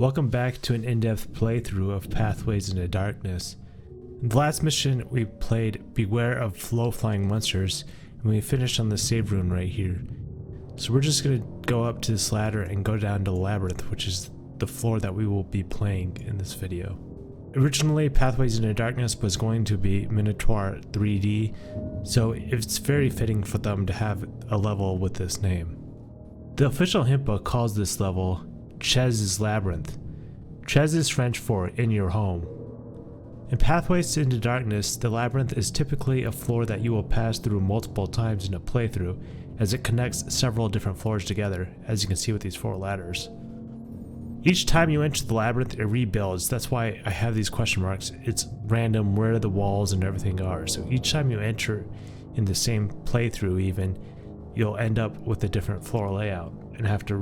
Welcome back to an in-depth playthrough of Pathways into Darkness. In the last mission we played Beware of Low-Flying Monsters, and we finished on the save room right here. So we're just going to go up to this ladder and go down to Labyrinth, which is the floor that we will be playing in this video. Originally, Pathways into Darkness was going to be Minotaur 3D, so it's very fitting for them to have a level with this name. The official hint book calls this level Chez's Labyrinth. Chez is French for in your home. In Pathways into Darkness, the labyrinth is typically a floor that you will pass through multiple times in a playthrough, as it connects several different floors together, as you can see with these 4 ladders. Each time you enter the labyrinth, it rebuilds. That's why I have these question marks. It's random where the walls and everything are. So each time you enter in the same playthrough even, you'll end up with a different floor layout and have to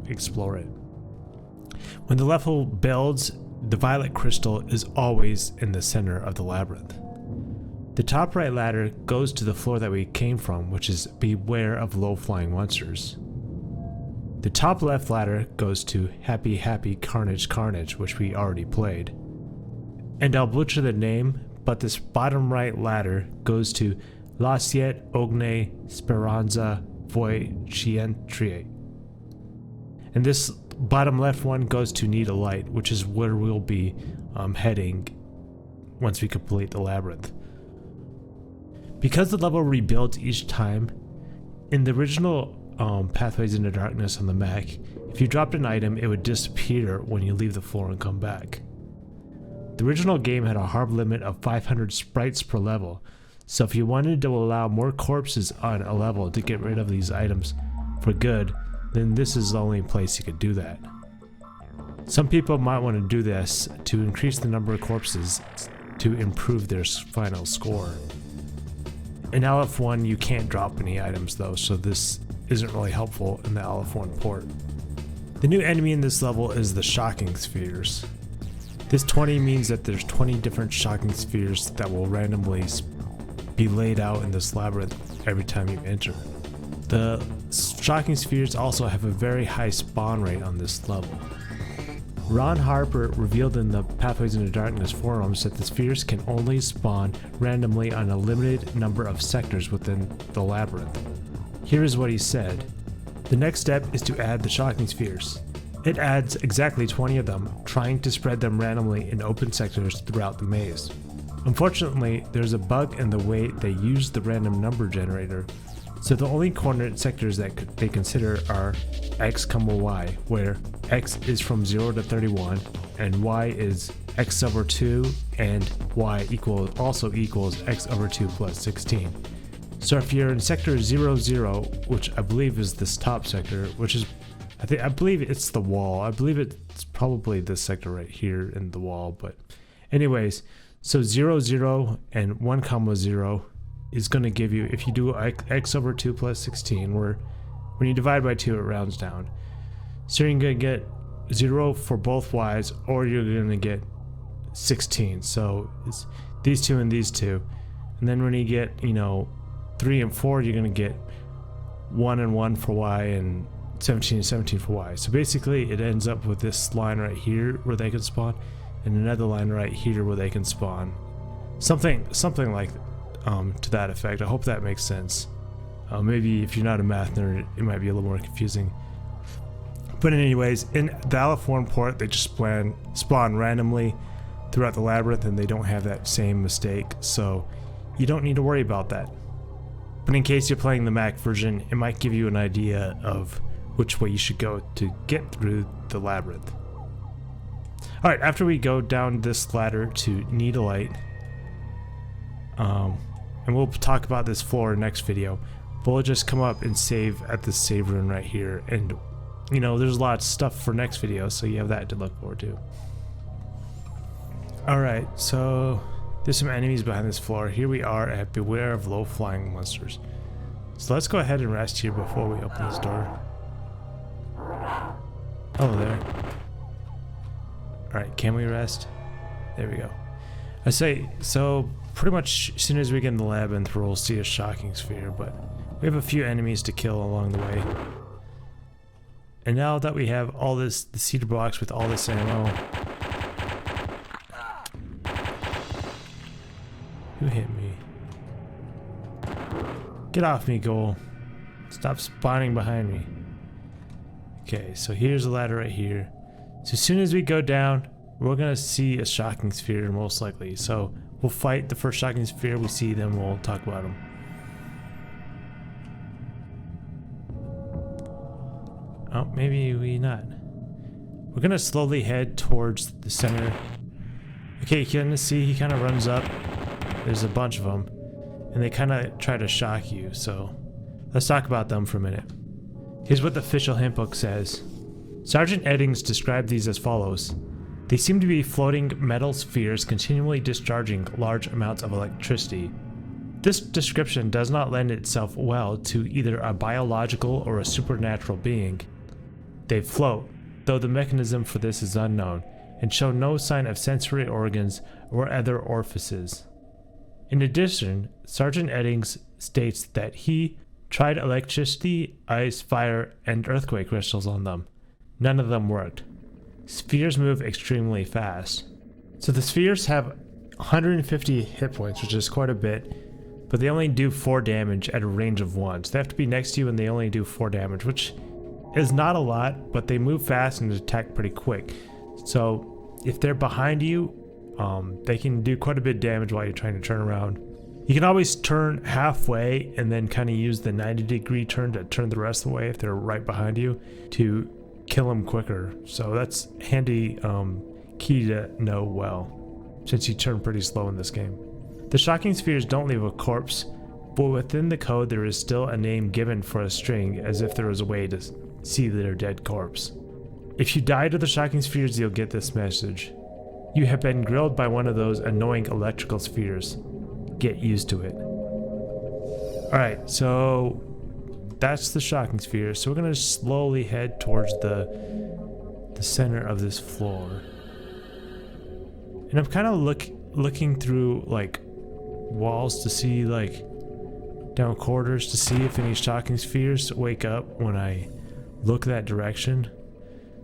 explore it. When the level builds, the violet crystal is always in the center of the labyrinth. The top right ladder goes to the floor that we came from, which is Beware of Low-Flying Monsters. The top left ladder goes to Happy Happy Carnage Carnage, which we already played. And I'll butcher the name, but this bottom right ladder goes to La Siete Ogne Speranza Voi Cientrie. And this bottom left one goes to Need a Light, which is where we'll be heading once we complete the labyrinth. Because the level rebuilds each time, in the original Pathways into Darkness on the Mac, if you dropped an item, it would disappear when you leave the floor and come back. The original game had a hard limit of 500 sprites per level, so if you wanted to allow more corpses on a level to get rid of these items for good, then this is the only place you could do that. Some people might want to do this to increase the number of corpses to improve their final score. In LF1 you can't drop any items though, so this isn't really helpful in the LF1 port. The new enemy in this level is the Shocking Spheres. This 20 means that there's 20 different Shocking Spheres that will randomly be laid out in this labyrinth every time you enter. The Shocking Spheres also have a very high spawn rate on this level. Ron Harper revealed in the Pathways into Darkness forums that the spheres can only spawn randomly on a limited number of sectors within the labyrinth. Here is what he said. The next step is to add the Shocking Spheres. It adds exactly 20 of them, trying to spread them randomly in open sectors throughout the maze. Unfortunately, there's a bug in the way they use the random number generator, so the only coordinate sectors that they consider are x, y, where x is from 0 to 31, and y is x over 2, and y also equals x over 2 plus 16. So if you're in sector 0, 0, which I believe is this top sector, which is, I believe it's the wall. I believe it's probably this sector right here in the wall, but anyways, so 0, 0 and 1, 0 is going to give you, if you do x over 2 plus 16, where when you divide by 2 it rounds down. So you're going to get 0 for both y's, or you're going to get 16. So it's these two and these two. And then when you get, 3 and 4, you're going to get 1 and 1 for y and 17 and 17 for y. So basically it ends up with this line right here where they can spawn, and another line right here where they can spawn. Something like to that effect. I hope that makes sense. Maybe if you're not a math nerd, it might be a little more confusing. But anyways, in the LF1 port, they just spawn randomly throughout the labyrinth, and they don't have that same mistake, so you don't need to worry about that. But in case you're playing the Mac version, it might give you an idea of which way you should go to get through the labyrinth. Alright, after we go down this ladder to Need a Light, and we'll talk about this floor next video, but we'll just come up and save at this save room right here, and there's a lot of stuff for next video, so you have that to look forward to. Alright, so there's some enemies behind this floor. Here we are at Beware of Low-Flying Monsters. So let's go ahead and rest here before we open this door. Oh, there. Alright, can we rest? There we go. I say, so pretty much as soon as we get in the labyrinth, we'll see a Shocking Sphere, but we have a few enemies to kill along the way. And now that we have all this, the cedar blocks with all this ammo. Who hit me? Get off me, goal. Stop spawning behind me. Okay, so here's a ladder right here. So as soon as we go down, we're gonna see a shocking sphere most likely. So we'll fight the first shocking sphere we see, then we'll talk about them. Oh, maybe we not. We're gonna slowly head towards the center. Okay, you can see he kind of runs up. There's a bunch of them, and they kind of try to shock you. So let's talk about them for a minute. Here's what the official handbook says. Sergeant Eddings described these as follows. They seem to be floating metal spheres continually discharging large amounts of electricity. This description does not lend itself well to either a biological or a supernatural being. They float, though the mechanism for this is unknown, and show no sign of sensory organs or other orifices. In addition, Sergeant Eddings states that he tried electricity, ice, fire, and earthquake crystals on them. None of them worked. Spheres move extremely fast. So the spheres have 150 hit points, which is quite a bit, but they only do 4 damage at a range of 1. So they have to be next to you and they only do 4 damage, which is not a lot, but they move fast and attack pretty quick. So if they're behind you, they can do quite a bit of damage while you're trying to turn around. You can always turn halfway and then kind of use the 90-degree turn to turn the rest of the way if they're right behind you to kill them quicker. So that's handy key to know well, since you turn pretty slow in this game. The shocking spheres don't leave a corpse, but within the code there is still a name given for a string, as if there was a way to see their dead corpse. If you die to the shocking spheres, you'll get this message. You have been grilled by one of those annoying electrical spheres. Get used to it. Alright, so that's the shocking sphere. So we're going to slowly head towards the center of this floor. And I'm kind of looking through like walls to see, like down corridors to see if any shocking spheres wake up when I look that direction.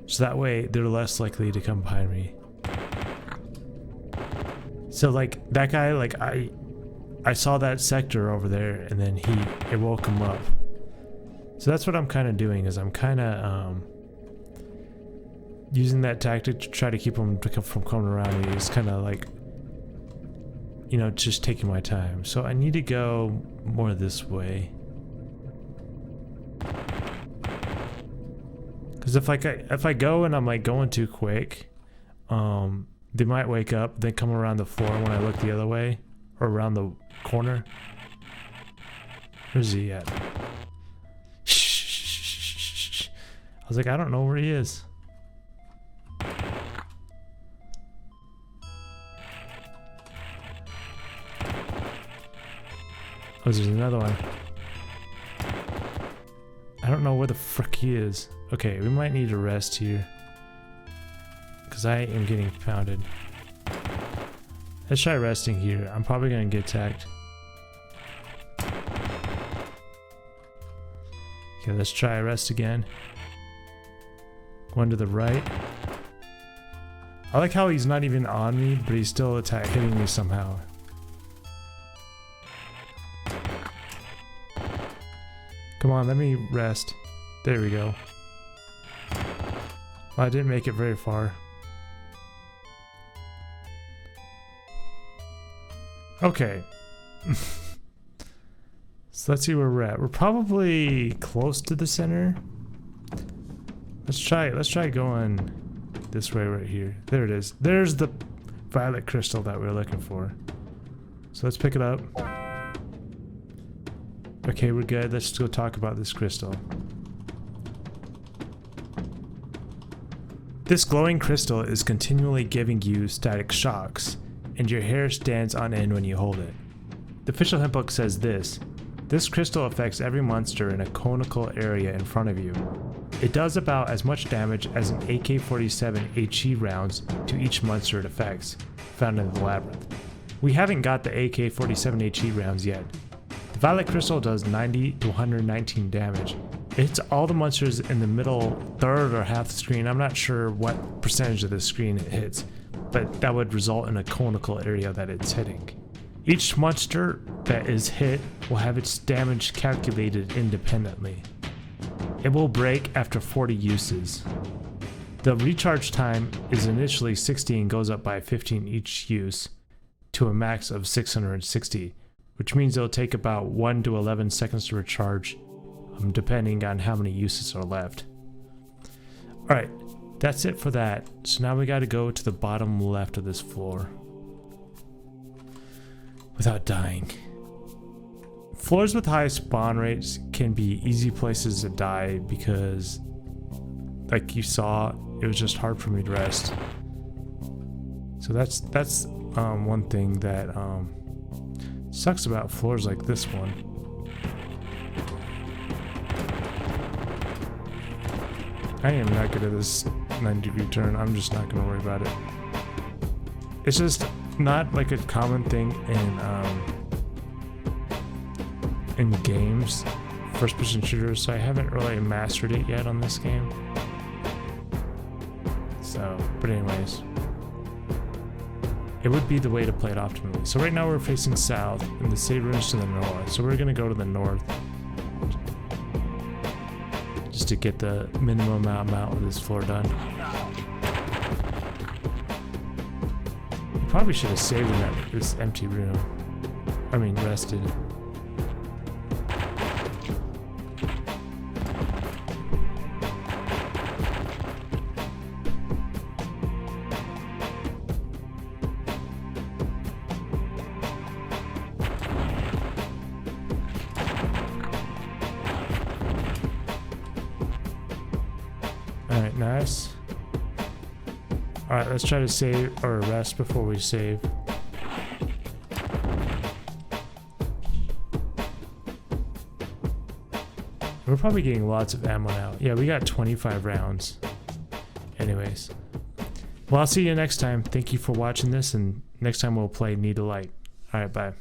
So that way they're less likely to come behind me. So like that guy, like I saw that sector over there and then it woke him up. So that's what I'm kind of doing, is I'm kind of using that tactic to try to keep him from coming around me. It's kind of like, you know, just taking my time. So I need to go more this way. Because if I go and I'm like going too quick, they might wake up, then come around the floor when I look the other way, or around the corner. Where's he at? Shh. I was like, I don't know where he is. Oh, there's another one. I don't know where the frick he is. Okay, we might need to rest here, because I am getting pounded. Let's try resting here. I'm probably going to get attacked. Okay, let's try rest again. One to the right. I like how he's not even on me, but he's still hitting me somehow. Come on, let me rest. There we go. Well, I didn't make it very far. Okay. So let's see where we're at. We're probably close to the center. Let's try going this way right here. There it is. There's the violet crystal that we're looking for. So let's pick it up. Okay, we're good. Let's go talk about this crystal. This glowing crystal is continually giving you static shocks, and your hair stands on end when you hold it. The official handbook says this crystal affects every monster in a conical area in front of you. It does about as much damage as an AK-47 HE rounds to each monster it affects, found in the Labyrinth. We haven't got the AK-47 HE rounds yet. The violet crystal does 90 to 119 damage, hits all the monsters in the middle third or half the screen. I'm not sure what percentage of the screen it hits, but that would result in a conical area that it's hitting. Each monster that is hit will have its damage calculated independently. It will break after 40 uses. The recharge time is initially 60 and goes up by 15 each use to a max of 660, which means it'll take about 1 to 11 seconds to recharge, depending on how many uses are left. Alright, that's it for that. So now we gotta go to the bottom left of this floor without dying. Floors with high spawn rates can be easy places to die because, like you saw, it was just hard for me to rest. So that's one thing that sucks about floors like this one. I am not good at this 90-degree turn. I'm just not going to worry about it. It's just not like a common thing in games, first-person shooters, so I haven't really mastered it yet on this game. So, but anyways, it would be the way to play it optimally. So right now we're facing south, and the save room is to the north. So we're going to go to the north just to get the minimum amount of this floor done. You probably should have saved in this empty room. I mean, rested. Alright, nice. Alright, let's try to save or rest before we save. We're probably getting lots of ammo now. Yeah, we got 25 rounds. Anyways. Well, I'll see you next time. Thank you for watching this, and next time we'll play Need a Light. Alright, bye.